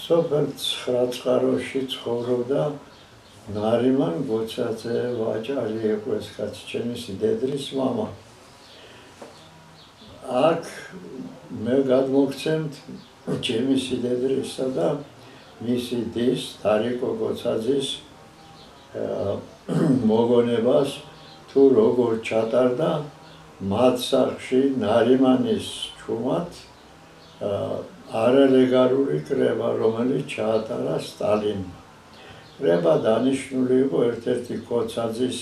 სოფელ ცხრაწყაროში ცხოვრობდა ნარიმან გოცაძე ვაჭარი იყო ეს კაცი, ჩემი სიდედრის მამა. აქ მე გადმოგცემთ ჩემი სიდედრისა და მისი დის დარიკო გოცაძის მოგონებას თუ როგორ ჩატარდა მათ სახლში ნარიმანის ჩუმად არალეგალური კრება, რომელიც ჩაატარა სტალინმა. კრება დანიშნული იყო ერთ-ერთი გოცაძის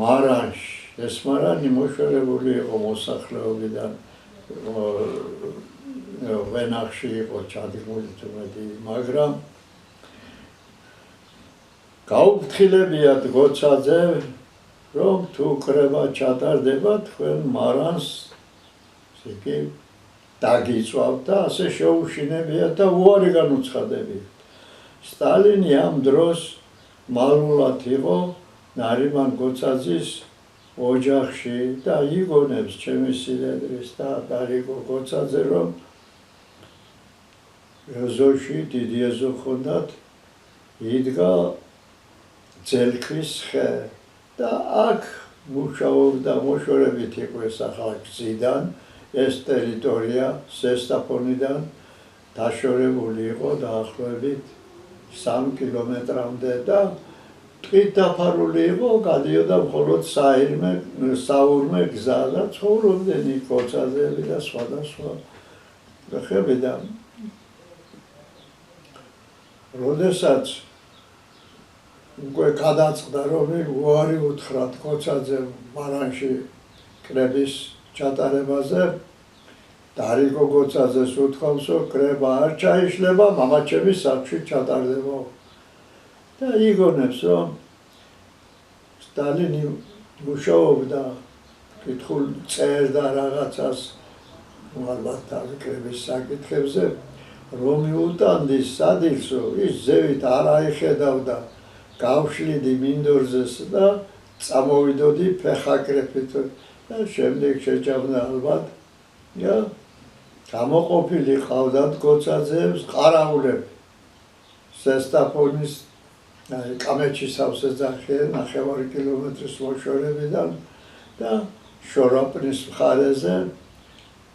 მარანში. ეს მარანი მოშორებული იყო მოსახლეობიდან, ვენახში იყო ჩადგმული თუმეტი, მაგრამ გაუფრთხილებიათ გოცაძე, რომ თუ კრება ჩატარდება, თქვენ მარანს იგი დაგიწვავთ და ასე შეუშინებიათ და უარი განუცხადებიათ. სტალინი ამ დროს მალულად იყო ნარიმან გოცაძის ოჯახში და იგონებს ჩემი სიდედრის და დარიკო გოცაძე, რომ ეზოში დიდი ეზო ჰქონდათ, იდგა ძელქვის ხე და აქ მუშაობდა, მოშორებით იყო ეს ახლა გზიდან, ეს ტერიტორია ზესტაფონიდან დაშორებული იყო დაახლოებით 3 კილომეტრამდე და ტყით დაფარული იყო, გადიოდა მხოლოდ საურმე გზა და ცხოვრობდნენ იქ გოცაძეები და სხვადასხვა ხები და როდესაც უკვე გადაწყდა, რომ უარი უთხრათ გოცაძემ მარანში კრების ჩატარებაზე, დარიკო გოცაძეს უთხოვს, რომ კრება არ ჩაიშლება, მამაჩემის სახლში ჩატარდება. და იგონებს, რომ სტალინი მუშაობდა, კითხულ წერდა რაღაცას, ალბათ კრების საკითხებზე, რომ მიუტანდის სადილს, ის ზევით არ აიხედავდა, გავშლიდი მინდორზეს და წამოვიდოდი ფეხაკრეფით და შემდეგ შეჭამდა ალბათ და გამოყოფილი ყავდათ გოცაძეებს ყარაულები ზესტაფონის კამეჩის სავსე ძახე 9 კილომეტრის მოშორებიდან და შორაპნის მხარეზე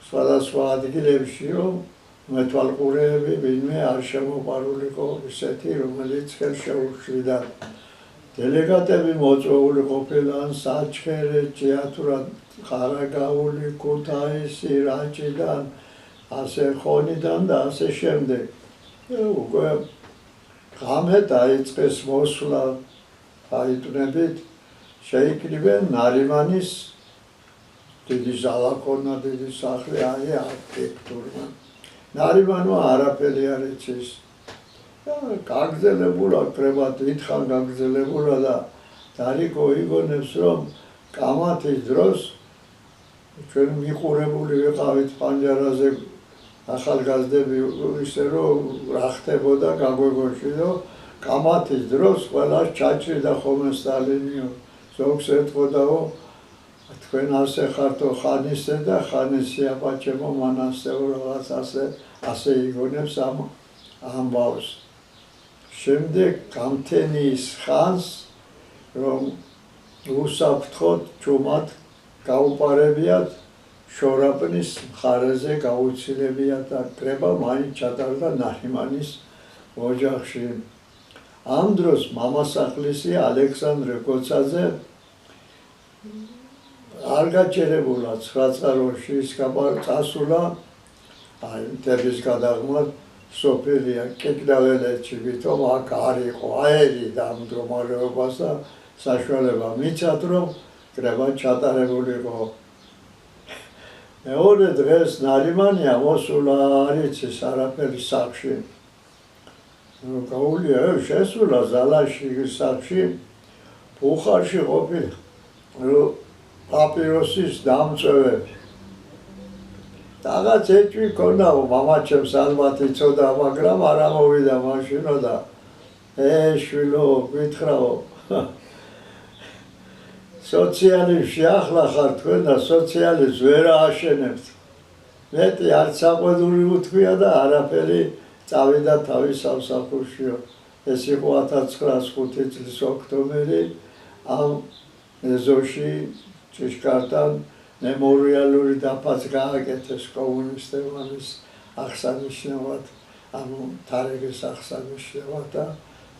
სხვადასხვა ადგილებში, რომ მეთვალყურეები ვინმე არ შემოყვარულიყო ისეთი, რომელიც ხელს შეუშლიდა. დელეგატები მოწვეული ყოფილან საჩხერე, ჭიათურა, ხარაგაული, ქუთაისი, რაჭიდან, ასე ხონიდან და ასე შემდეგ. უკვე ღამე დაიწყეს მოსვლა აიტვნებით, შეიკრიბენ ნარიმანის დიდი ზალა ქონა, დიდი სახლი, აი არქიტექტურა. ნარიმანმა არაფერი არ იცის. გაგრძელებულა კრება, დიდხან გაგრძელებულა და დარიკო იგონებს, რომ კამათის დროს ჩვენ მიყურებული ვიყავით პანჯარაზე ახალგაზრდები ისე, რომ რა ხდებოდა გაგვეგოში და კამათის დროს ყველას ჩაჭრიდა ხოლმე სტალინიო. ზოგს ეთქოდაო, თქვენ ასე ხართო ხანისე და ხანისია პაჩემო მანასეო რაღაც ასე იგონებს ამ ამბავს. შემდეგ გამთენიის ხანს, რომ უსაფრთხოდ ჩუმად გაუპარებიათ, შორაპნის მხარეზე გაუცილებიათ და კრება მაინც ჩატარდა ნარიმანის ოჯახში. ამ დროს მამასახლისი ალექსანდრე გოცაძე არ გაჩერებულა ცხრაწყაროში, ის წასულა, აი მთების გადაღმად სოფელია კეკდაველეთში, ვითომ აქ არ იყო აერი და ამ მდგომარეობას და საშუალება მიცათ, რომ კრება ჩატარებულიყო. მეორე დღეს ნარიმანია მოსულა, არ იცის არაფერი სახლში. გაუვლია, შესულა ზალაში სახლში, ბუხარში ყოფილა პაპიროსის დამწვევები. რაღაც ეჭვი ქონდაო, მამაჩემს ალბათ იცოდა, მაგრამ არ ამოვიდა მაშინო და შვილო, გითხრაო, სოციალიზმში ახლა ხარ თქვენ და სოციალიზმს ვერ ააშენებთ. მეტი არც საყვედური უთქვია და არაფერი წავიდა თავის სამსახურშიო. ეს იყო 1905 წლის ოქტომბერი. ამ ეზოში ჭიშკართან მემორიალური დაფაც გააკეთეს კომუნისტებმა მის აღსანიშნავად, ამ თარიღის აღსანიშნავად და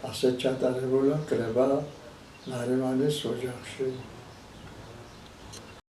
ასე ჩატარებულა კრება ნარიმანის ოჯახში.